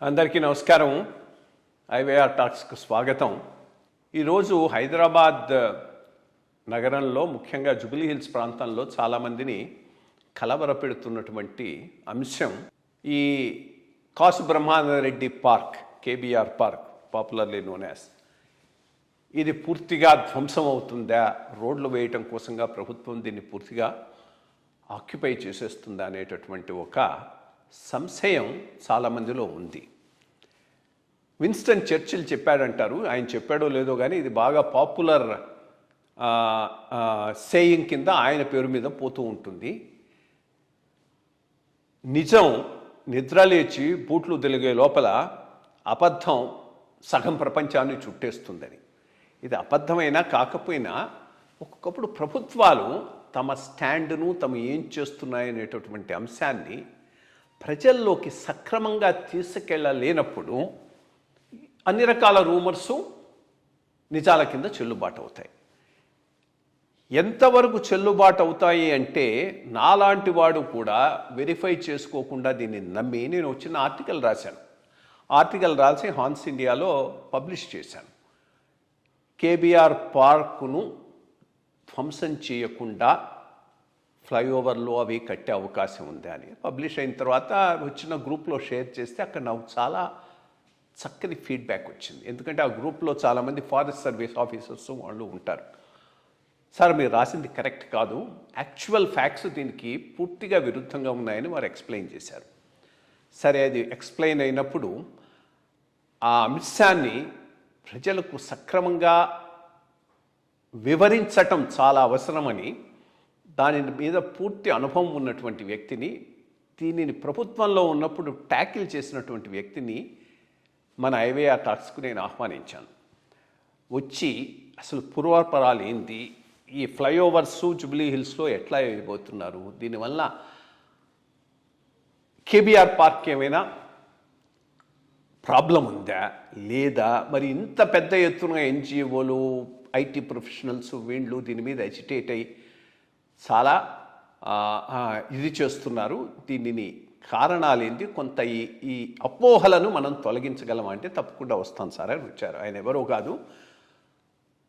అందరికీ నమస్కారం. ఐవైఆర్ టాక్స్కు స్వాగతం. ఈరోజు హైదరాబాద్ నగరంలో ముఖ్యంగా జూబ్లీ హిల్స్ ప్రాంతంలో చాలామందిని కలవరపెడుతున్నటువంటి అంశం ఈ Kasu Brahmananda Reddy park, KBR park, popularly known as. ఇది పూర్తిగా ధ్వంసం అవుతుందా, రోడ్లు వేయటం కోసంగా ప్రభుత్వం దీన్ని పూర్తిగా ఆక్యుపై చేసేస్తుందా అనేటటువంటి ఒక సంశయం చాలామందిలో ఉంది. విన్స్టన్ చర్చిల్ చెప్పాడంటారు, ఆయన చెప్పాడో లేదో కానీ ఇది బాగా పాపులర్ సేయింగ్ కింద ఆయన పేరు మీద పోతూ ఉంటుంది. నిజం నిద్రలేచి బూట్లు తెలిగే లోపల అబద్ధం సగం ప్రపంచాన్ని చుట్టేస్తుందని. ఇది అబద్ధమైనా కాకపోయినా ఒక్కొక్కప్పుడు ప్రభుత్వాలు తమ స్టాండ్ను తమ ఏం చేస్తున్నాయనేటటువంటి అంశాన్ని ప్రజల్లోకి సక్రమంగా తీసుకెళ్ళలేనప్పుడు అన్ని రకాల రూమర్సు నిజాల కింద చెల్లుబాటు అవుతాయి. ఎంతవరకు చెల్లుబాటు అవుతాయి అంటే నాలాంటి వాడు కూడా వెరిఫై చేసుకోకుండా దీన్ని నమ్మి నేను చిన్న ఆర్టికల్ రాసి హాన్స్ ఇండియాలో పబ్లిష్ చేశాను. కేబీఆర్ పార్కును ధ్వంసం చేయకుండా ఫ్లైఓవర్లో అవి కట్టే అవకాశం ఉంది అని పబ్లిష్ అయిన తర్వాత వచ్చిన గ్రూప్లో షేర్ చేస్తే అక్కడ నాకు చాలా చక్కని ఫీడ్బ్యాక్ వచ్చింది. ఎందుకంటే ఆ గ్రూప్లో చాలామంది ఫారెస్ట్ సర్వీస్ ఆఫీసర్స్ వాళ్ళు ఉంటారు. సార్ మీరు రాసింది కరెక్ట్ కాదు, యాక్చువల్ ఫ్యాక్ట్స్ దీనికి పూర్తిగా విరుద్ధంగా ఉన్నాయని వారు ఎక్స్ప్లెయిన్ చేశారు. సరే, అది ఎక్స్ప్లెయిన్ అయినప్పుడు ఆ అంశాన్ని ప్రజలకు సక్రమంగా వివరించటం చాలా అవసరమని దాని మీద పూర్తి అనుభవం ఉన్నటువంటి వ్యక్తిని, దీనిని ప్రభుత్వంలో ఉన్నప్పుడు ట్యాకిల్ చేసినటువంటి వ్యక్తిని మన ఐవైఆర్ టాక్స్కు నేను ఆహ్వానించాను. వచ్చి అసలు పూర్వాపరాలు ఏంటి, ఈ ఫ్లైఓవర్స్ జూబ్లీ హిల్స్లో ఎట్లా వేయబోతున్నారు, దీనివల్ల కేబీఆర్ పార్క్ ఏమైనా ప్రాబ్లం ఉందా లేదా, మరి ఇంత పెద్ద ఎత్తున ఎన్జిఓలు, ఐటీ ప్రొఫెషనల్స్ వీళ్ళు దీని మీద ఎజిటేట్ అయ్యి చాలా ఇది చేస్తున్నారు, దీనిని కారణాలేంటి, కొంత ఈ అపోహలను మనం తొలగించగలం అంటే తప్పకుండా వస్తాను సార్ అని వచ్చారు. ఆయన ఎవరో కాదు,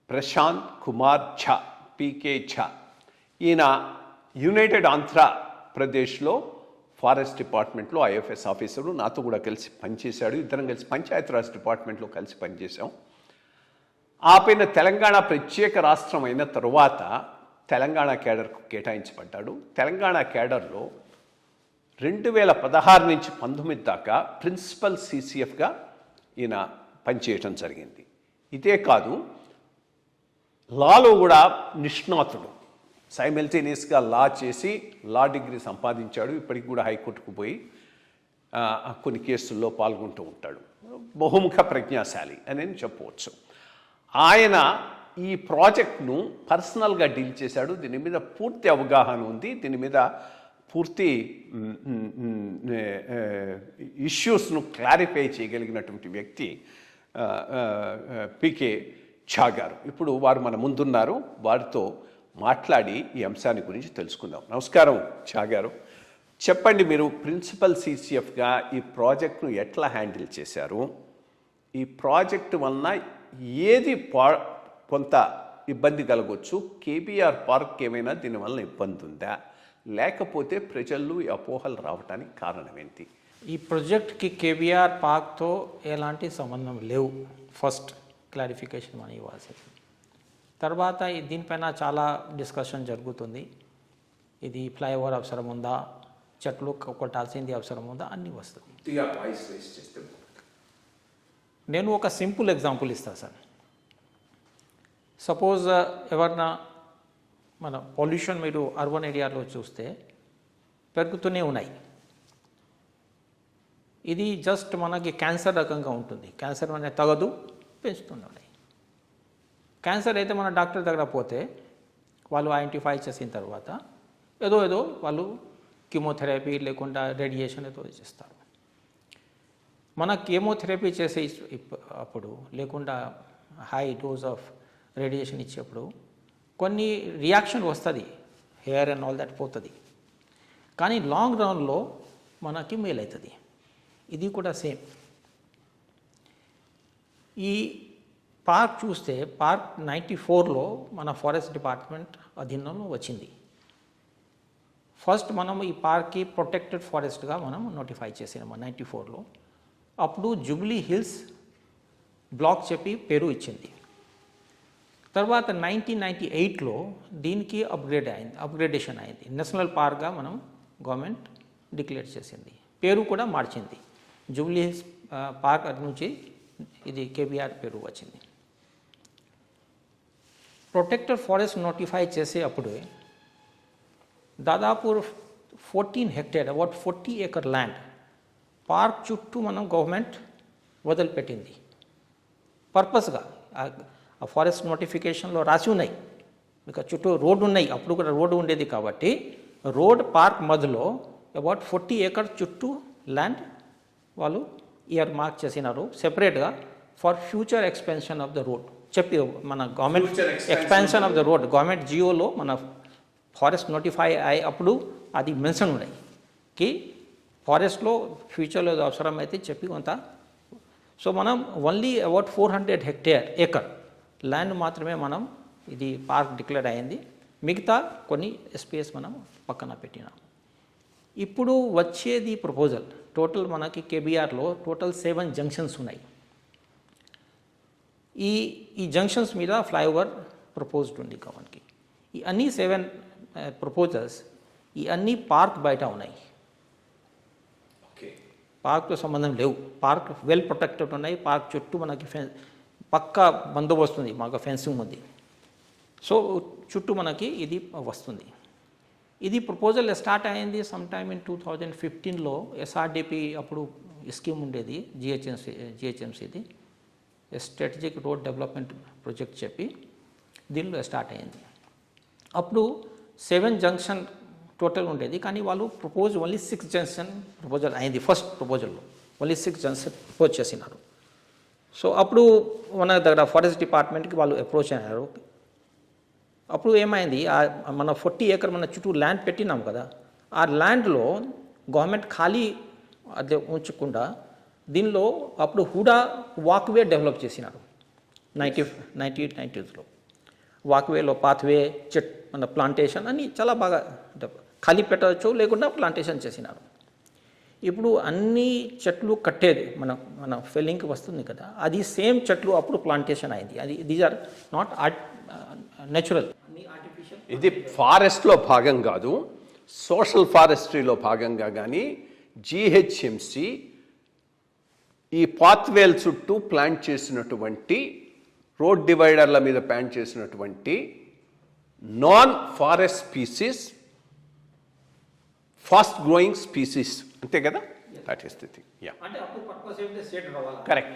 ప్రశాంత్ కుమార్ ఝా, పీకే ఝా. ఈయన యునైటెడ్ ఆంధ్రప్రదేశ్లో ఫారెస్ట్ డిపార్ట్మెంట్లో ఐఎఫ్ఎస్ ఆఫీసరు, నాతో కూడా కలిసి పనిచేశాడు. ఇద్దరం కలిసి పంచాయతీరాజ్ డిపార్ట్మెంట్లో కలిసి పనిచేశాం. ఆ పైన తెలంగాణ ప్రత్యేక రాష్ట్రం అయిన తరువాత తెలంగాణ కేడర్కు కేటాయించబడ్డాడు. తెలంగాణ కేడర్లో 2016 నుంచి 19 దాకా ప్రిన్సిపల్ సిసిఎఫ్గా ఈయన పనిచేయటం జరిగింది. ఇదే కాదు, లాలో కూడా నిష్ణాతుడు, సైమల్టేనియస్గా లా చేసి లా డిగ్రీ సంపాదించాడు. ఇప్పటికి కూడా హైకోర్టుకు పోయి కొన్ని కేసుల్లో పాల్గొంటూ ఉంటాడు. బహుముఖ ప్రజ్ఞాశాలి అని చెప్పవచ్చు. ఆయన ఈ ప్రాజెక్ట్ను పర్సనల్గా డీల్ చేశాడు. దీని మీద పూర్తి అవగాహన ఉంది. దీని మీద పూర్తి ఇష్యూస్ను క్లారిఫై చేయగలిగినటువంటి వ్యక్తి పీకే ఝా గారు. ఇప్పుడు వారు మన ముందున్నారు, వారితో మాట్లాడి ఈ అంశాన్ని గురించి తెలుసుకుందాం. నమస్కారం ఝా గారు, చెప్పండి, మీరు ప్రిన్సిపల్ సిసిఎఫ్గా ఈ ప్రాజెక్ట్ను ఎట్లా హ్యాండిల్ చేశారు? ఈ ప్రాజెక్టు వలన ఏది కొంత ఇబ్బంది కలగవచ్చు, కేబీఆర్ పార్క్ ఏమైనా దీనివల్ల ఇబ్బంది ఉందా, లేకపోతే ప్రజల్లో ఈ అపోహలు రావడానికి కారణం ఏంటి? ఈ ప్రాజెక్ట్కి కేబీఆర్ పార్క్తో ఎలాంటి సంబంధం లేవు. ఫస్ట్ క్లారిఫికేషన్ మనం ఇవ్వాల్సింది. తర్వాత దీనిపైన చాలా డిస్కషన్ జరుగుతుంది. ఇది ఫ్లైఓవర్ అవసరం ఉందా, చెట్లు కొట్టాల్సింది అవసరం ఉందా, అన్నీ వస్తుంది. నేను ఒక సింపుల్ ఎగ్జాంపుల్ ఇస్తాను సార్. సపోజ్ ఎవరన్నా మన పొల్యూషన్ మీరు అర్బన్ ఏరియాలో చూస్తే పెరుగుతూనే ఉన్నాయి. ఇది జస్ట్ మనకి క్యాన్సర్ రకంగా ఉంటుంది. క్యాన్సర్ అనేది తగదు, పెంచుతున్నాయి. క్యాన్సర్ అయితే మన డాక్టర్ దగ్గర పోతే వాళ్ళు ఐడెంటిఫై చేసిన తర్వాత ఏదో వాళ్ళు కీమోథెరపీ లేకుండా రేడియేషన్ ఏదో చేస్తారు. మన కీమోథెరపీ చేసే అప్పుడు లేకుండా హై డోస్ ఆఫ్ రేడియేషన్ ఇచ్చేప్పుడు కొన్ని రియాక్షన్ వస్తుంది, హెయిర్ అండ్ ఆల్ దట్ పోతుంది. కానీ లాంగ్ రన్లో మనకి మేలు అవుతుంది. ఇది కూడా సేమ్. ఈ పార్క్ చూస్తే పార్క్ 94లో మన ఫారెస్ట్ డిపార్ట్మెంట్ అధీనంలో వచ్చింది. ఫస్ట్ మనం ఈ పార్క్కి ప్రొటెక్టెడ్ ఫారెస్ట్గా మనం నోటిఫై చేసినాము 94లో. అప్పుడు జూబ్లీ హిల్స్ బ్లాక్ చెప్పి పేరు ఇచ్చింది. తర్వాత 1998లో దీనికి అప్గ్రేడేషన్ అయింది. నేషనల్ పార్క్గా మనం గవర్నమెంట్ డిక్లేర్ చేసింది. పేరు కూడా మార్చింది. జూబ్లీ హిల్స్ పార్క్ నుంచి ఇది కేబీఆర్ పేరు వచ్చింది. ప్రొటెక్టెడ్ ఫారెస్ట్ నోటిఫై చేసే అప్పుడు దాదాపు 14 hectare about 40 acre land park చుట్టూ మనం గవర్నమెంట్ వదిలిపెట్టింది పర్పస్గా. ఆ ఫారెస్ట్ నోటిఫికేషన్లో రాసి ఉన్నాయి, ఇక చుట్టూ రోడ్డు ఉన్నాయి, అప్పుడు కూడా రోడ్డు ఉండేది కాబట్టి రోడ్ పార్క్ మధ్యలో అబౌట్ 40 ఏకర్ చుట్టూ ల్యాండ్ వాళ్ళు ఇయర్ మార్క్ చేసినారు సెపరేట్గా for future expansion of the road చెప్పి మన government expansion of the road government జియోలో మన ఫారెస్ట్ నోటిఫై అప్పుడు అది మెన్షన్ ఉన్నాయి కి ఫారెస్ట్లో ఫ్యూచర్లో అవసరం అయితే చెప్పి కొంత. సో మనం ఓన్లీ అబౌట్ 400 ఏకర్ ల్యాండ్ మాత్రమే మనం ఇది పార్క్ డిక్లేర్ అయింది. మిగతా కొన్ని ఎస్పీఎస్ మనం పక్కన పెట్టినాం. ఇప్పుడు వచ్చేది ప్రపోజల్ టోటల్ మనకి కేబీఆర్లో టోటల్ 7 జంక్షన్స్ ఉన్నాయి. ఈ జంక్షన్స్ మీద ఫ్లైఓవర్ ప్రపోజ్డ్ ఉంది గవర్నమెంట్కి. ఈ అన్ని 7 ప్రపోజల్స్ ఈ అన్ని పార్క్ బయట ఉన్నాయి, పార్క్తో సంబంధం లేవు. పార్క్ వెల్ ప్రొటెక్టెడ్ ఉన్నాయి. పార్క్ చుట్టూ మనకి పక్కా బందోబస్తు ఉంది, మాకు ఫెన్సింగ్ ఉంది. సో చుట్టూ మనకి ఇది వస్తుంది. ఇది ప్రపోజల్ స్టార్ట్ అయింది సమ్ టైమ్ ఇన్ 2015లో. ఎస్ఆర్డిపి అప్పుడు స్కీమ్ ఉండేది జిహెచ్ఎంసీది స్ట్రాటజిక్ రోడ్ డెవలప్మెంట్ ప్రాజెక్ట్ చెప్పి దీనిలో స్టార్ట్ అయింది. అప్పుడు 7 జంక్షన్ టోటల్ ఉండేది, కానీ వాళ్ళు ప్రపోజ్ ఓన్లీ 6 జంక్షన్ ప్రపోజల్ అయింది. ఫస్ట్ ప్రపోజల్లో ఓన్లీ 6 జంక్షన్ ప్రపోజ్ చేసినారు. సో అప్పుడు మన దగ్గర ఫారెస్ట్ డిపార్ట్మెంట్కి వాళ్ళు అప్రోచ్ అయ్యారు. అప్పుడు ఏమైంది, మన 40 ఏకర్ మన చుట్టూ ల్యాండ్ పెట్టినాం కదా, ఆ ల్యాండ్లో గవర్నమెంట్ ఖాళీ అదే ఉంచకుండా దీనిలో అప్పుడు హుడా వాక్వే డెవలప్ చేసినారు 1990లో. వాక్వేలో పాత్వే మన ప్లాంటేషన్ అని చాలా బాగా ఖాళీ పెట్టవచ్చు, లేకుండా ప్లాంటేషన్ చేసినారు. ఇప్పుడు అన్ని చెట్లు కట్టేది మన ఫెల్లింగ్కి వస్తుంది కదా, అది సేమ్ చెట్లు అప్పుడు ప్లాంటేషన్ అయింది. అది దీస్ ఆర్ నాట్ నేచురల్. ఇది ఫారెస్ట్లో భాగం కాదు, సోషల్ ఫారెస్ట్రీలో భాగంగా. కానీ జిహెచ్ఎంసి ఈ పాత్వేల్ చుట్టూ ప్లాంట్ చేసినటువంటి రోడ్ డివైడర్ల మీద ప్లాంట్ చేసినటువంటి non forest species fast growing species, అంతే కదా? That is the thing. Yeah, correct,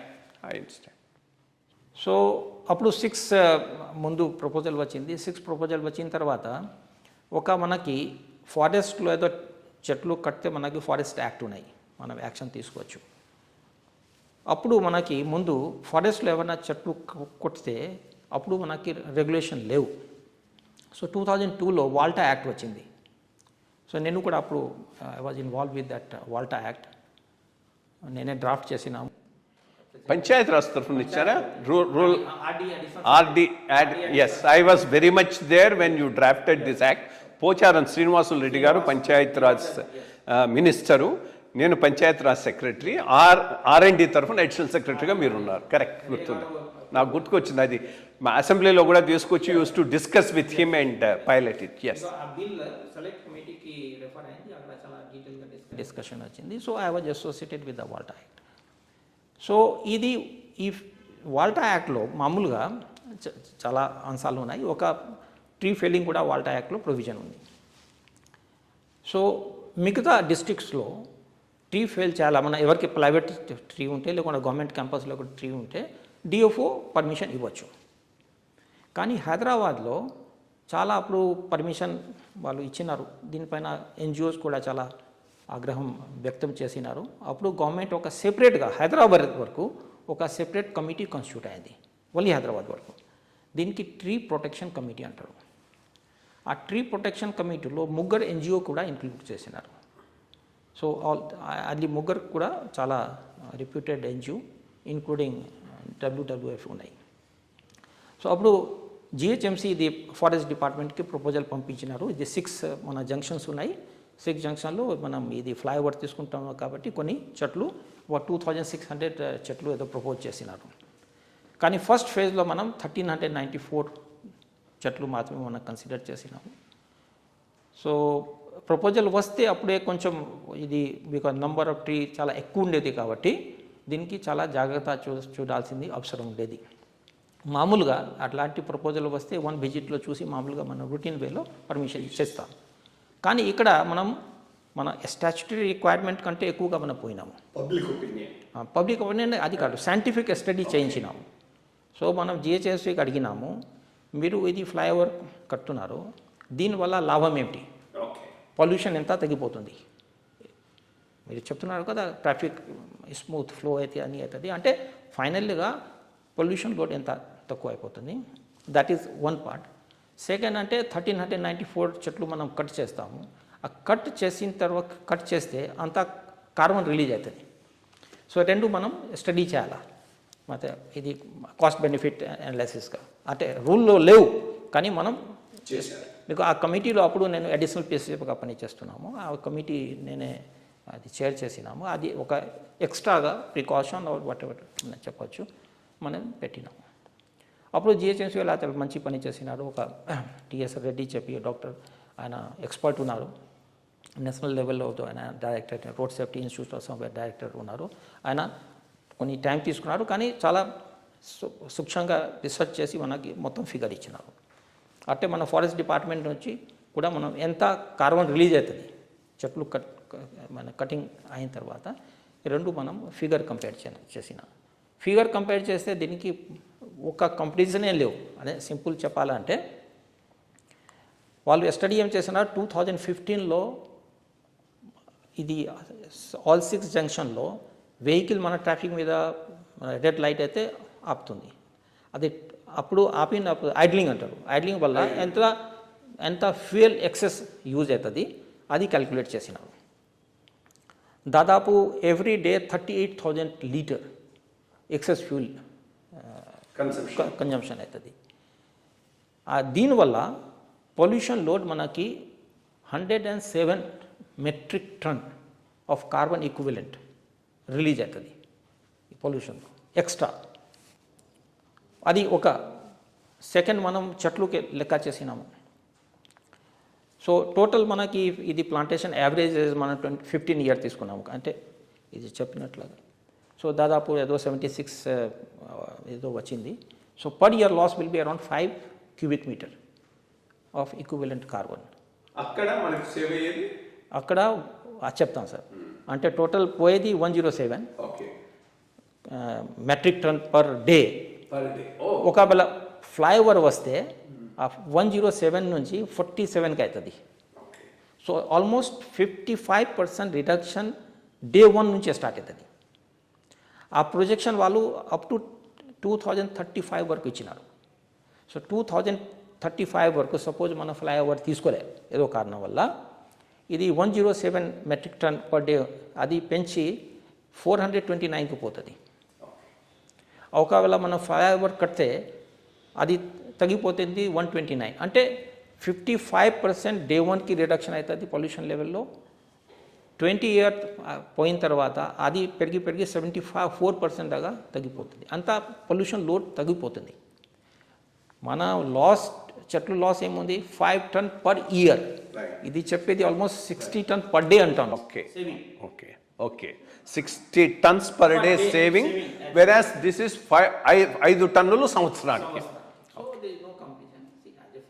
I understand. So అప్పుడు 6 ముందు ప్రపోజల్ వచ్చింది. 6 ప్రపోజల్ వచ్చిన తర్వాత మనకి ఫారెస్ట్లో ఏదో చెట్లు కడితే మనకి ఫారెస్ట్ యాక్ట్ ఉన్నాయి, మనం యాక్షన్ తీసుకోవచ్చు. అప్పుడు మనకి ముందు ఫారెస్ట్లో ఏమైనా చెట్లు కొడితే అప్పుడు మనకి రెగ్యులేషన్ లేవు. సో 2002లో వాల్టా యాక్ట్ వచ్చింది. సో నేను కూడా అప్పుడు I was involve with that WALTA act. నేనే డ్రాఫ్ట్ చేసినాము. పంచాయత్ రాజ్ తరఫున ఇచ్చారా? Rule RD. Yes, I was very much there when you drafted this act. Pocharam Srinivasulu Reddy గారు పంచాయత్ రాజ్ మినిస్టరు, నేను పంచాయత్ రాజ్ సెక్రటరీ, R&D తరఫున అడిషనల్ సెక్రటరీగా మీరు ఉన్నారు. కరెక్ట్, గుర్తుంది, నాకు గుర్తుకొచ్చింది. అది మా అసెంబ్లీలో కూడా తీసుకొచ్చి used to discuss with him and pilot it. Yes, discussion వచ్చింది. So I was associated with the WALTA act. So ఇది ఈ వాల్టా యాక్ట్లో మామూలుగా చాలా అంశాలు ఉన్నాయి. ఒక ట్రీ ఫెల్లింగ్ కూడా వాల్టా యాక్ట్లో ప్రొవిజన్ ఉంది. సో మిగతా డిస్ట్రిక్ట్స్లో ట్రీ ఫెయిల్ చేయాలా, మన ఎవరికి ప్రైవేట్ ట్రీ ఉంటే లేకుండా గవర్నమెంట్ క్యాంపస్లో ఒక ట్రీ ఉంటే డిఎఫ్ఓ పర్మిషన్ ఇవ్వచ్చు. కానీ హైదరాబాద్లో చాలా అప్పుడు పర్మిషన్ వాళ్ళు ఇచ్చినారు. దీనిపైన ఎన్జిఓస్ కూడా చాలా ఆగ్రహం వ్యక్తం చేసినారు. అప్పుడు గవర్నమెంట్ ఒక సెపరేట్గా హైదరాబాద్ వరకు ఒక సెపరేట్ కమిటీ కాన్స్టిట్యూట్ అయింది, ఓన్లీ హైదరాబాద్ వరకు. దీనికి ట్రీ ప్రొటెక్షన్ కమిటీ అంటారు. ఆ ట్రీ ప్రొటెక్షన్ కమిటీలో 3 ఎన్జిఓ కూడా ఇంక్లూడ్ చేసినారు. సో అది 3 కూడా చాలా రిప్యూటెడ్ ఎన్జిఓ, ఇంక్లూడింగ్ WWF ఉన్నాయి. సో అప్పుడు జిహెచ్ఎంసీ ఇది ఫారెస్ట్ డిపార్ట్మెంట్కి ప్రపోజల్ పంపించినారు. ఇది 6 మన జంక్షన్స్ ఉన్నాయి. 6 జంక్షన్లో మనం ఇది ఫ్లైఓవర్ తీసుకుంటాం కాబట్టి కొన్ని చెట్లు 2600 చెట్లు ఏదో ప్రపోజ్ చేసినారు. కానీ ఫస్ట్ ఫేజ్లో మనం 1394 చెట్లు మాత్రమే మనం కన్సిడర్ చేసినాము. సో ప్రపోజల్ వస్తే అప్పుడే కొంచెం ఇది బికాజ్ నంబర్ ఆఫ్ ట్రీ చాలా ఎక్కువ ఉండేది కాబట్టి దీనికి చాలా జాగ్రత్త చూడాల్సింది అవసరం ఉండేది. మామూలుగా అట్లాంటి ప్రపోజల్ వస్తే 1 విజిట్లో చూసి మామూలుగా మనం రొటీన్ వేలో పర్మిషన్ ఇచ్చేస్తాం. కానీ ఇక్కడ మనం మన స్టాచ్యుటరీ రిక్వైర్మెంట్ కంటే ఎక్కువగా మనం పోయినాము. పబ్లిక్ ఒపీనియన్ అది కాదు, సైంటిఫిక్ స్టడీ చేయించినాము. సో మనం జిహెచ్ఎంసీకి అడిగినాము, మీరు ఇది ఫ్లైఓవర్ కట్టున్నారు, దీనివల్ల లాభం ఏమిటి, పొల్యూషన్ ఎంత తగ్గిపోతుంది, మీరు చెప్తున్నారు కదా ట్రాఫిక్ స్మూత్ ఫ్లో అయితే అని అవుతుంది అంటే ఫైనల్గా పొల్యూషన్ లోడ్ ఎంత తక్కువ అయిపోతుంది. That is one part. Second అంటే 1394 చెట్లు మనం కట్ చేస్తాము. ఆ కట్ చేసిన తర్వాత కట్ చేస్తే అంతా కార్బన్ రిలీజ్ అవుతుంది. సో రెండు మనం స్టడీ చేయాలా, ಮತ್ತೆ ఇది కాస్ట్ బెనిఫిట్ అనాలిసిస్గా అంటే రూల్లో లేవు కానీ మనం మీకు ఆ కమిటీలో అప్పుడు నేను అడిషనల్ పిసిఎఫ్గా పనిచేస్తున్నాము. ఆ కమిటీ నేనే అది చైర్ చేసినాము. అది ఒక ఎక్స్ట్రాగా ప్రికాషన్ వాట్ ఎవర్ చెప్పచ్చు మనం పెట్టినాము. అప్పుడు జిహెచ్ఎంసీ వాళ్ళు అతను మంచి పని చేసినారు. ఒక టిఎస్ రెడ్డి చెప్పి డాక్టర్, ఆయన ఎక్స్పర్ట్ ఉన్నారు, నేషనల్ లెవెల్లో ఆయన director, road safety institute of software director ఉన్నారు. ఆయన కొన్ని టైం తీసుకున్నారు కానీ చాలా సూక్ష్మంగా రీసెర్చ్ చేసి మనకి మొత్తం ఫిగర్ ఇచ్చినారు. అంటే మన ఫారెస్ట్ డిపార్ట్మెంట్ నుంచి కూడా మనం ఎంత కార్బన్ రిలీజ్ అవుతుంది చెట్లు మన కటింగ్ అయిన తర్వాత ఈ రెండు మనం ఫిగర్ కంపేర్ చేసిన. ఫిగర్ కంపేర్ చేస్తే దీనికి ఒక కంపారిజనే లేవు. అదే సింపుల్ చెప్పాలంటే వాళ్ళు స్టడీ ఏం చేసినారు, 2015లో ఇది ఆల్ 6 జంక్షన్లో వెహికల్ మన ట్రాఫిక్ మీద రెడ్ లైట్ అయితే ఆపుతుంది. అది అప్పుడు ఆపినప్పుడు ఐడ్లింగ్ అంటారు. ఐడ్లింగ్ వల్ల ఎంత ఫ్యూయల్ ఎక్సెస్ యూజ్ అవుతుంది అది క్యాలిక్యులేట్ చేసినారు. దాదాపు every day 38,000 litre excess fuel consumption అవుతుంది. దీనివల్ల పొల్యూషన్ లోడ్ మనకి 107 metric ton of carbon equivalent release అవుతుంది పొల్యూషన్ ఎక్స్ట్రా. అది ఒక సెకండ్ మనం చెట్లుకి లెక్క చేసినాము. సో టోటల్ మనకి ఇది ప్లాంటేషన్ యావరేజ్ మనం 15 ఇయర్ తీసుకున్నాము అంటే ఇది చెప్పినట్లుగా. సో దాదాపు ఏదో 76 ఏదో వచ్చింది. So per year loss will be around 5 cubic metre of equivalent carbon. అక్కడ మనకి సేవ్ అయ్యేది అక్కడ చెప్తాం సార్. అంటే టోటల్ పోయేది 107 మెట్రిక్ టన్ పర్ డే. ఒకవేళ ఫ్లైఓవర్ వస్తే ఆ 107 నుంచి 47కి అవుతుంది. సో ఆల్మోస్ట్ 55% రిడక్షన్ డే 1 నుంచే స్టార్ట్ అవుతుంది. ఆ ప్రొజెక్షన్ వాళ్ళు అప్ టు 2035 వరకు ఇచ్చినారు. సో 2035 వరకు సపోజ్ మనం ఫ్లైఓవర్ తీసుకోలే ఏదో కారణం వల్ల ఇది 107 మెట్రిక్ టన్ పర్ డే అది పెంచి 429కి పోతుంది. ఒకవేళ మనం ఫ్లైఓవర్ కడితే అది తగ్గిపోతుంది 129. అంటే 55% డే 1కి రిడక్షన్ అవుతుంది పొల్యూషన్ లెవెల్లో. 20 ఇయర్ పోయిన తర్వాత అది పెరిగి 74% దాకా తగ్గిపోతుంది. అంతా పొల్యూషన్ లోడ్ తగ్గిపోతుంది. మన లాస్ చెట్లు లాస్ ఏముంది 5 టన్ పర్ ఇయర్. ఇది చెప్పేది ఆల్మోస్ట్ 60 టన్ పర్ డే అంటాను. Okay 60 turns per day saving, వెరాస్ this is 5 టన్నులు సంవత్సరానికి.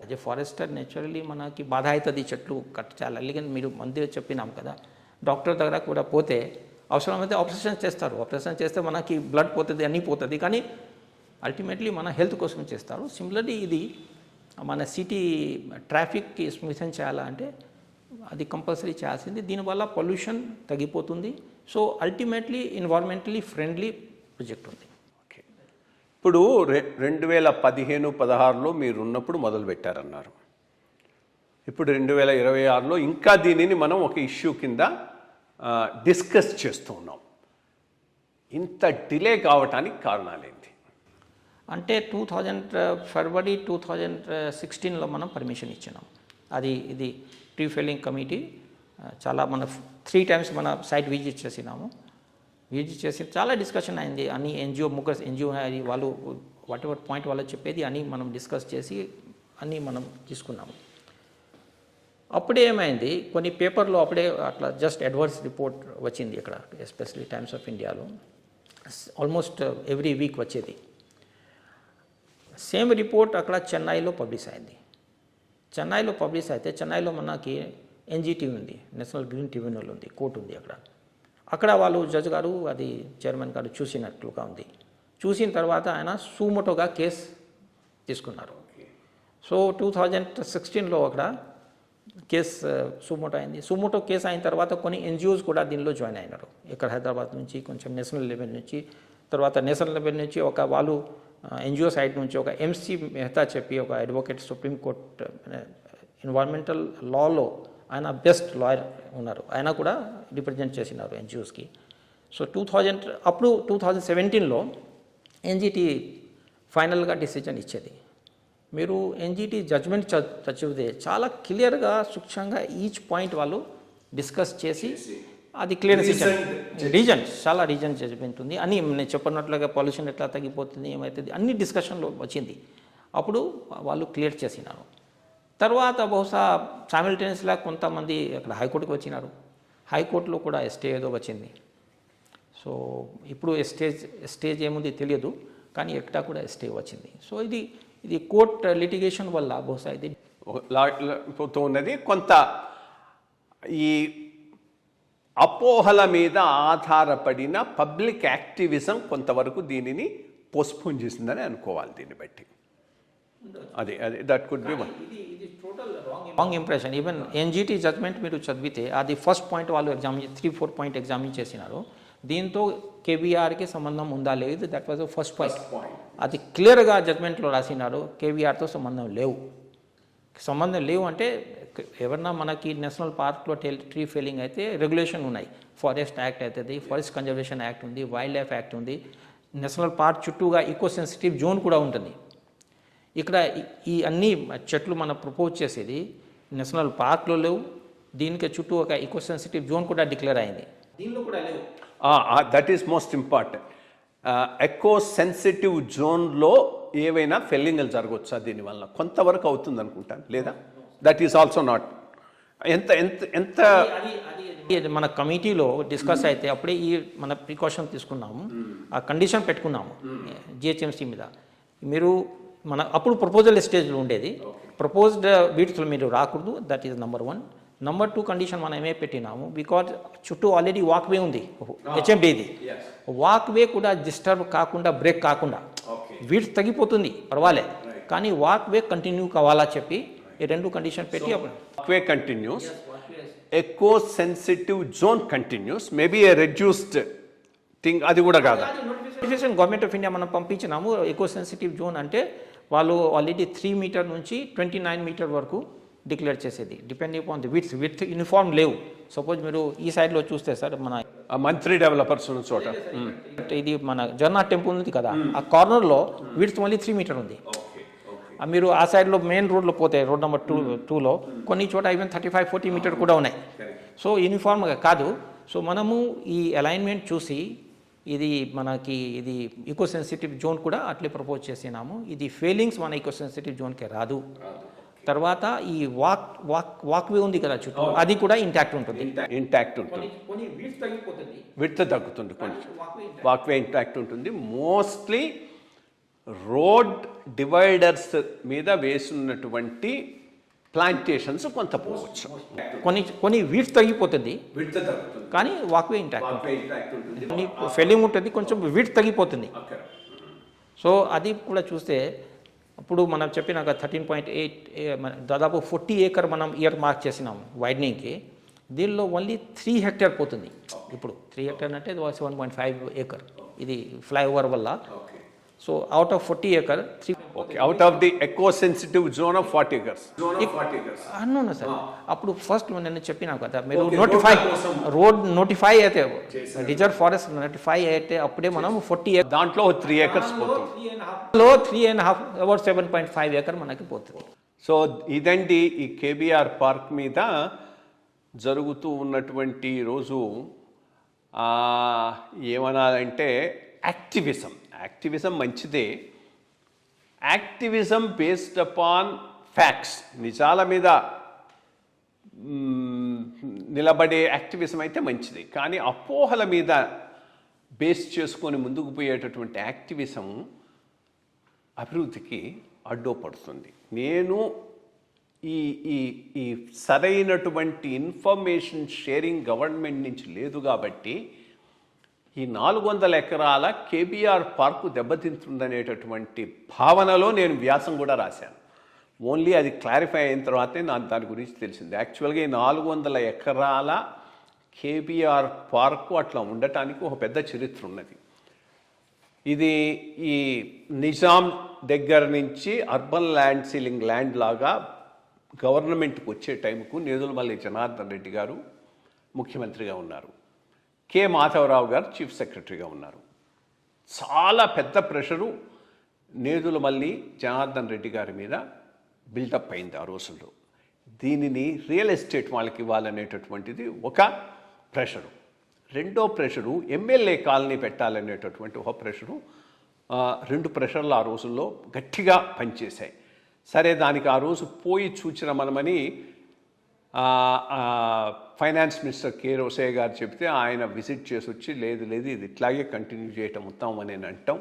అదే ఫారెస్టర్ నేచురల్లీ మనకి బాధ అవుతుంది చెట్లు కట్ చేయాలి. అలాగే మీరు మంది చెప్పినాం కదా, డాక్టర్ దగ్గర కూడా పోతే అవసరమైతే ఆపరేషన్ చేస్తారు. ఆపరేషన్ చేస్తే మనకి బ్లడ్ పోతుంది అన్నీ పోతుంది కానీ అల్టిమేట్లీ మన హెల్త్ కోసం చేస్తారు. సిమిలర్లీ ఇది మన సిటీ ట్రాఫిక్కి స్మూతన్ చేయాలంటే అది కంపల్సరీ చేయాల్సింది. దీనివల్ల పొల్యూషన్ తగ్గిపోతుంది. సో అల్టిమేట్లీ ఎన్వైర్మెంటలీ ఫ్రెండ్లీ ప్రాజెక్ట్ ఉంది. ఓకే, ఇప్పుడు 2015-16లో మీరు ఉన్నప్పుడు మొదలుపెట్టారన్నారు. ఇప్పుడు 2026లో ఇంకా దీనిని మనం ఒక ఇష్యూ కింద డిస్కస్ చేస్తూ ఉన్నాం. ఇంత డిలే కావటానికి కారణాలేంటి? అంటే ఫిబ్రవరి 2016లో మనం పర్మిషన్ ఇచ్చినాం. ఇది ట్రీ ఫెల్లింగ్ కమిటీ చాలా మన 3 times మన సైట్ విజిట్ చేసినాము. విజిట్ చేసి చాలా డిస్కషన్ అయింది. అన్ని ముగ్గురు ఎన్జిఓ వాళ్ళు వాట్ ఎవర్ పాయింట్ వాళ్ళు చెప్పేది అని మనం డిస్కస్ చేసి అన్నీ మనం తీసుకున్నాము. అప్పుడే ఏమైంది, కొన్ని పేపర్లో అప్పుడే అట్లా జస్ట్ అడ్వర్స్ రిపోర్ట్ వచ్చింది ఇక్కడ, ఎస్పెషల్లీ టైమ్స్ ఆఫ్ ఇండియాలో ఆల్మోస్ట్ ఎవ్రీ వీక్ వచ్చేది. సేమ్ రిపోర్ట్ అక్కడ చెన్నైలో పబ్లిష్ అయింది. చెన్నైలో పబ్లిష్ అయితే చెన్నైలో మనకి ఎన్జిటి ఉంది, నేషనల్ గ్రీన్ ట్రిబ్యునల్ ఉంది, కోర్టు ఉంది అక్కడ వాళ్ళు జడ్జ్ గారు అది చైర్మన్ గారు చూసినట్లుగా ఉంది. చూసిన తర్వాత ఆయన సుమోటోగా కేసు తీసుకున్నారు. సో 2016లో అక్కడ కేసు సుమోటో అయింది. సుమోటో కేసు అయిన తర్వాత కొన్ని ఎన్జిఓస్ కూడా దీనిలో జాయిన్ అయినారు. ఇక్కడ హైదరాబాద్ నుంచి, కొంచెం నేషనల్ లెవెల్ నుంచి, తర్వాత నేషనల్ లెవెల్ నుంచి వాళ్ళు ఎన్జిఓ సైడ్ నుంచి ఒక ఎంసీ మెహతా చెప్పి ఒక అడ్వకేట్ సుప్రీం కోర్ట్ ఎన్వైరన్మెంటల్ లాలో ఆయన బెస్ట్ లాయర్ ఉన్నారు, ఆయన కూడా రిప్రజెంట్ చేసినారు ఎన్జిఓస్కి. సో 2017లో ఎన్జిటి ఫైనల్గా డిసిజన్ ఇచ్చేది. మీరు ఎన్జిటి జడ్జ్మెంట్ చదివితే చాలా క్లియర్గా సూక్ష్మంగా ఈచ్ పాయింట్ వాళ్ళు డిస్కస్ చేసి అది క్లియర్ రీజన్స్, చాలా రీజన్ జడ్జ్మెంట్ ఉంది అని నేను చెప్పినట్లుగా పొల్యూషన్ ఎట్లా తగ్గిపోతుంది, ఏమవుతుంది అన్ని డిస్కషన్లో వచ్చింది. అప్పుడు వాళ్ళు క్లియర్ చేసినారు. తర్వాత బహుశా సైమిల్టేనియస్గా కొంతమంది అక్కడ హైకోర్టుకి వచ్చినారు. హైకోర్టులో కూడా స్టే ఏదో వచ్చింది. సో ఇప్పుడు స్టేజ్ ఏముంది తెలియదు, కానీ ఎక్కడ కూడా స్టే వచ్చింది. సో ఇది కోర్ట్ లిటిగేషన్ వల్ల బహుశా ఇది పోతూ ఉన్నది. కొంత ఈ అపోహల మీద ఆధారపడిన పబ్లిక్ యాక్టివిజం కొంతవరకు దీనిని పోస్ట్పోన్ చేసిందని అనుకోవాలి. దీన్ని బట్టి అది that could be one wrong impression. Even NGT judgement మీరు చదివితే అది ఫస్ట్ పాయింట్ వాళ్ళు 3-4 పాయింట్ ఎగ్జామిన్ చేసినారు. దీంతో కేవీఆర్కి సంబంధం ఉందా లేదు, దట్ వాజ్ ఫస్ట్ పాయింట్. అది క్లియర్గా జడ్జ్మెంట్లో రాసినారు, కేవీఆర్తో సంబంధం లేవు అంటే ఎవరన్నా మనకి నేషనల్ పార్క్లో ట్రీ ఫెల్లింగ్ అయితే రెగ్యులేషన్ ఉన్నాయి. ఫారెస్ట్ యాక్ట్ అవుతుంది, ఫారెస్ట్ కన్జర్వేషన్ యాక్ట్ ఉంది, వైల్డ్ లైఫ్ యాక్ట్ ఉంది. నేషనల్ పార్క్ చుట్టూగా ఈకో సెన్సిటివ్ జోన్ కూడా ఉంటుంది. ఇక్కడ ఈ అన్ని చెట్లు మనం ప్రపోజ్ చేసేది నేషనల్ పార్క్లో లేవు, దీనికి చుట్టూ ఒక ఈకో సెన్సిటివ్ జోన్ కూడా డిక్లేర్ అయింది, దీనిలో కూడా లేవు. That is most important. Echo sensitive జోన్లో ఏవైనా ఫెల్లింగ్లు జరగవచ్చా దీనివల్ల? కొంతవరకు అవుతుంది అనుకుంటాను, లేదా? దట్ ఈస్ ఆల్సో నాట్ ఎంత ఎంత ఎంత మన కమిటీలో డిస్కస్ అయితే అప్పుడే మన ప్రికాషన్ తీసుకున్నాము, ఆ కండిషన్ పెట్టుకున్నాము జిహెచ్ఎంసీ మీద. మీరు అప్పుడు ప్రపోజల్ స్టేజ్లో ఉండేది, ప్రపోజ్డ్ వీటిలో మీరు రాకూడదు, that is number 1. Number 2 condition మనం ఏమే పెట్టినాము, బికాజ్ చుట్టూ ఆల్రెడీ వాక్వే ఉంది హెచ్ఎండిది, వాక్వే కూడా డిస్టర్బ్ కాకుండా, బ్రేక్ కాకుండా, వీడ్స్ తగ్గిపోతుంది పర్వాలే, కానీ వాక్వే కంటిన్యూ కావాలా చెప్పి ఈ 2 కండిషన్ పెట్టి walkway continues, eco sensitive zone continues, maybe a reduced thing, అది కూడా కాదా? నోటిఫికేషన్ గవర్నమెంట్ ఆఫ్ ఇండియా మనం పంపించినాము. ఎకో సెన్సిటివ్ జోన్ అంటే వాళ్ళు ఆల్రెడీ 3 మీటర్ నుంచి 29 మీటర్ వరకు డిక్లేర్ చేసేది, depending upon the with uniform లేవు. సపోజ్ మీరు ఈ సైడ్లో చూస్తే సార్, మన మంత్రి డెవలపర్స్ ఉన్న చోట ఇది మన జగన్నాథ్ టెంపుల్ ఉంది కదా, ఆ కార్నర్లో విడ్త్ మళ్ళీ 3 మీటర్ ఉంది. మీరు ఆ సైడ్లో మెయిన్ రోడ్లో పోతే రోడ్ నెంబర్ 2లో కొన్ని చోట ఈవెన్ 35-40 మీటర్ కూడా ఉన్నాయి. సో యూనిఫామ్గా కాదు. సో మనము ఈ అలైన్మెంట్ చూసి ఇది ఈకో సెన్సిటివ్ జోన్ కూడా అట్లే ప్రపోజ్ చేసినాము. ఇది ఫెయిలింగ్స్ మన ఈకో సెన్సిటివ్ జోన్కి రాదు. తర్వాత ఈ వాక్వే ఉంది కదా చుట్టూ, అది కూడా ఇంటాక్ట్ ఉంటుంది. విడ్త్ తగ్గుతుంది, కొంచెం వాక్వే ఇంటాక్ట్ ఉంటుంది. మోస్ట్లీ రోడ్ డివైడర్స్ మీద వేసున్నటువంటి ప్లాంటేషన్స్ కొంత పోవచ్చు, కొన్ని వీడ్త్ తగ్గిపోతుంది, కానీ వాక్వే ఇంటాక్ట్ ఉంటుంది. ఫెయిలింగ్ ఉంటుంది, కొంచెం వీడ్త్ తగ్గిపోతుంది. సో అది కూడా చూస్తే అప్పుడు మనం చెప్పినాక 13.8 దాదాపు 40 ఏకర్ మనం ఇయర్ మార్క్ చేసినాము వైడనింగ్కి. దీనిలో ఓన్లీ 3 హెక్టర్ పోతుంది. ఇప్పుడు 3 హెక్టర్ అంటే 1.5 ఏకర్ ఇది ఫ్లైఓవర్ వల్ల. So out of 40 acre 3 okay, out of the echo sensitive zone of 40 acres. అన్నాను సార్. అప్పుడు ఫస్ట్ నేను చెప్పినా కదా, మీరు Okay, నోటిఫై road కోసం. రోడ్ నోటిఫై అయితే రిజర్వ్ ఫారెస్ట్ నోటిఫై అయితే అప్పుడే మనం 40 దాంట్లో 3 acres పోతుంది. లో 3.5 అబౌట్ 7.5 acre మనకి పోతుంది. సో ఇదండి ఈ కేబీఆర్ పార్క్ మీద జరుగుతూ ఉన్నటువంటి రోజు ఏమనాలంటే యాక్టివిజం మంచిదే. యాక్టివిజం బేస్డ్ అపాన్ ఫ్యాక్ట్స్, నిజాల మీద నిలబడే యాక్టివిజం అయితే మంచిది. కానీ అపోహల మీద బేస్ చేసుకొని ముందుకు పోయేటటువంటి యాక్టివిజం అభివృద్ధికి అడ్డోపడుతుంది. నేను ఈ ఈ ఈ సరైనటువంటి ఇన్ఫర్మేషన్ షేరింగ్ గవర్నమెంట్ నుంచి లేదు కాబట్టి ఈ 400 ఎకరాల కేబీఆర్ పార్కు దెబ్బతింటుందనేటటువంటి భావనలో నేను వ్యాసం కూడా రాశాను. ఓన్లీ అది క్లారిఫై అయిన తర్వాతే నాకు దాని గురించి తెలిసింది. యాక్చువల్గా ఈ 400 ఎకరాల కేబీఆర్ పార్కు అట్లా ఉండటానికి ఒక పెద్ద చరిత్ర ఉన్నది. ఇది ఈ నిజాం దగ్గర నుంచి అర్బన్ ల్యాండ్ సీలింగ్ ల్యాండ్ లాగా గవర్నమెంట్కి వచ్చే టైంకు నేదులమల్లి జనార్దన్ రెడ్డి గారు ముఖ్యమంత్రిగా ఉన్నారు, కె మాధవరావు గారు చీఫ్ సెక్రటరీగా ఉన్నారు. చాలా పెద్ద ప్రెషరు నేదులమల్లి జనార్దన్ రెడ్డి గారి మీద బిల్డప్ అయింది ఆ రోజుల్లో. దీనిని రియల్ ఎస్టేట్ వాళ్ళకి ఇవ్వాలనేటటువంటిది ఒక ప్రెషరు. రెండో ప్రెషరు ఎమ్మెల్యే కాలనీ పెట్టాలనేటటువంటి ఒక ప్రెషరు. 2 ప్రెషర్లు ఆ రోజుల్లో గట్టిగా పనిచేశాయి. సరే, దానికి ఆ రోజు పోయి చూచిన మనమని ఫైనాన్స్ మినిస్టర్ కె రోసయ్య గారు చెప్తే ఆయన విజిట్ చేసి వచ్చి లేదు ఇది ఇట్లాగే కంటిన్యూ చేయటం మొత్తం అని అంటాం.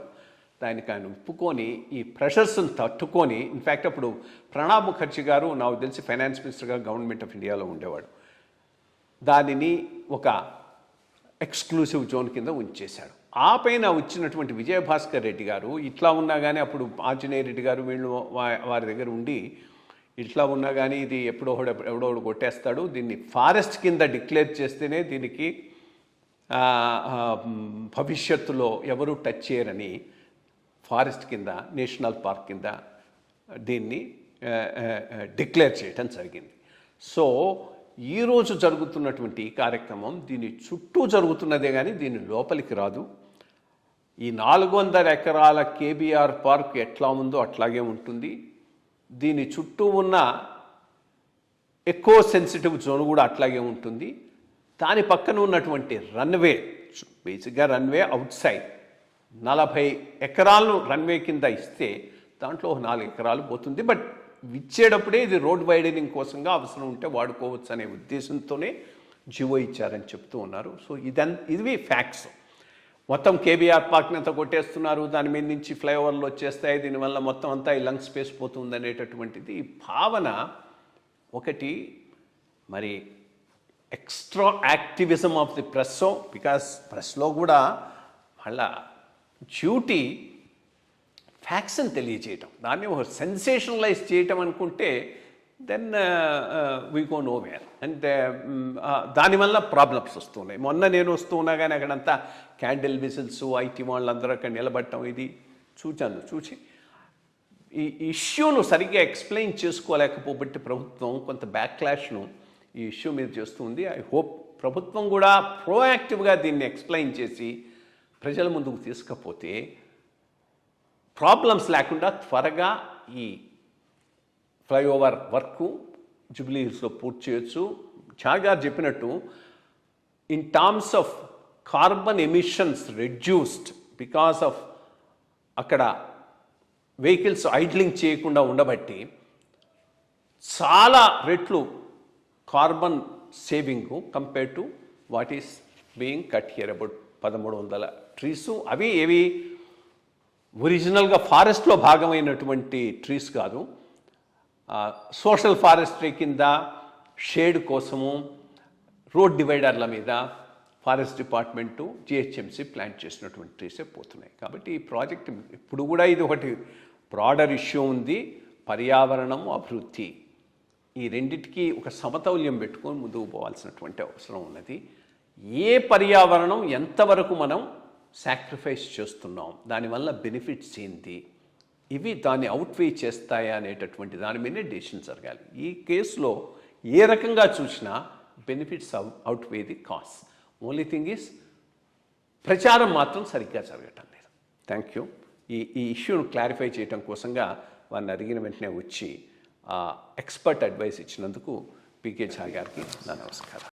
దానికి ఆయన ఒప్పుకొని ఈ ప్రెషర్స్ని తట్టుకొని, ఇన్ఫ్యాక్ట్ అప్పుడు ప్రణబ్ ముఖర్జీ గారు నాకు తెలిసి ఫైనాన్స్ మినిస్టర్గా గవర్నమెంట్ ఆఫ్ ఇండియాలో ఉండేవాడు, దానిని ఒక ఎక్స్క్లూసివ్ జోన్ కింద ఉంచేశాడు. ఆ పైన వచ్చినటువంటి విజయభాస్కర్ రెడ్డి గారు ఇట్లా ఉన్నా కానీ, అప్పుడు ఆంజనేయ రెడ్డి గారు వీళ్ళు వారి దగ్గర ఉండి ఇట్లా ఉన్నా కానీ ఇది ఎవడోడు కొట్టేస్తాడు, దీన్ని ఫారెస్ట్ కింద డిక్లేర్ చేస్తేనే దీనికి భవిష్యత్తులో ఎవరు టచ్ చేయరని ఫారెస్ట్ కింద, నేషనల్ పార్క్ కింద దీన్ని డిక్లేర్ చేయటం జరిగింది. సో ఈరోజు జరుగుతున్నటువంటి ఈ కార్యక్రమం దీని చుట్టూ జరుగుతున్నదే కానీ దీని లోపలికి రాదు. ఈ 400 ఎకరాల కేబీఆర్ పార్క్ ఎట్లా ఉందో అట్లాగే ఉంటుంది. దీని చుట్టూ ఉన్న ఎకో సెన్సిటివ్ జోన్ కూడా అట్లాగే ఉంటుంది. దాని పక్కన ఉన్నటువంటి రన్వే, బేసిక్గా రన్వే అవుట్ సైడ్ 40 ఎకరాలను రన్వే కింద ఇస్తే దాంట్లో 4 ఎకరాలు పోతుంది. బట్ ఇచ్చేటప్పుడే ఇది రోడ్ వైడనింగ్ కోసంగా అవసరం ఉంటే వాడుకోవచ్చు అనే ఉద్దేశంతోనే జివో ఇచ్చారని చెప్తూ ఉన్నారు. సో ఇవి ఫ్యాక్ట్స్. మొత్తం కేబీఆర్ పార్క్ని అంతా కొట్టేస్తున్నారు, దాని మీద నుంచి ఫ్లైఓవర్లు వచ్చేస్తాయి, దీనివల్ల మొత్తం అంతా ఈ లంగ్ స్పేస్ పోతుంది అనేటటువంటిది భావన ఒకటి. మరి extra activism of the press, because ప్రెస్లో కూడా మళ్ళా డ్యూటీ ఫ్యాక్ట్స్ని తెలియజేయటం, దాన్ని ఒక సెన్సేషనలైజ్ చేయటం అనుకుంటే then we go nowhere. And దానివల్ల ప్రాబ్లమ్స్ వస్తున్నాయి. మొన్న నేను వస్తూ ఉన్నా కానీ అక్కడంతా క్యాండిల్ విజిల్స్, ఐటీ వాళ్ళందరూ అక్కడ నిలబడటం ఇది చూసి ఈ ఇష్యూను సరిగ్గా ఎక్స్ప్లెయిన్ చేసుకోలేకపోబట్టి ప్రభుత్వం కొంత బ్యాక్లాష్ను ఈ ఇష్యూ మీద చేస్తుంది. ఐ హోప్ ప్రభుత్వం కూడా ప్రోయాక్టివ్గా దీన్ని ఎక్స్ప్లెయిన్ చేసి ప్రజల ముందుకు తీసుకపోతే ప్రాబ్లమ్స్ లేకుండా త్వరగా ఈ ఫ్లైఓవర్ వర్క్ జూబ్లీ హిల్స్లో పూర్తి చేయొచ్చు. చాగారు చెప్పినట్టు in terms of carbon emissions reduced because of అక్కడ వెహికల్స్ ఐడ్లింగ్ చేయకుండా ఉండబట్టి చాలా రెట్లు carbon saving compare to what is being cut here. About 1300 trees. అవి ఏవి ఒరిజినల్గా ఫారెస్ట్లో భాగమైనటువంటి ట్రీస్ కాదు, సోషల్ ఫారెస్ట్రీ కింద షేడ్ కోసము రోడ్ డివైడర్ల మీద ఫారెస్ట్ డిపార్ట్మెంటు జిహెచ్ఎంసీ ప్లాంట్ చేసినటువంటి ట్రీసే పోతున్నాయి. కాబట్టి ఈ ప్రాజెక్ట్ ఇప్పుడు కూడా ఇది ఒకటి బ్రాడర్ ఇష్యూ ఉంది. పర్యావరణం, అభివృద్ధి, ఈ రెండిటికి ఒక సమతౌల్యం పెట్టుకొని ముందుకు పోవాల్సినటువంటి అవసరం ఉన్నది. ఏ పర్యావరణం ఎంతవరకు మనం సాక్రిఫైస్ చేస్తున్నాం, దానివల్ల బెనిఫిట్స్ ఏంటి, ఇవి దాన్ని అవుట్వే చేస్తాయా అనేటటువంటి దాని మీదే డెసిషన్ జరగాలి. ఈ కేసులో ఏ రకంగా చూసినా benefits outweigh the cost. Only thing is ప్రచారం మాత్రం సరిగ్గా జరగటం లేదు. Thank you. ఈ ఇష్యూను క్లారిఫై చేయడం కోసంగా వారిని అడిగిన వెంటనే వచ్చి ఎక్స్పర్ట్ అడ్వైస్ ఇచ్చినందుకు పీకే ఝా గారికి నా నమస్కారం.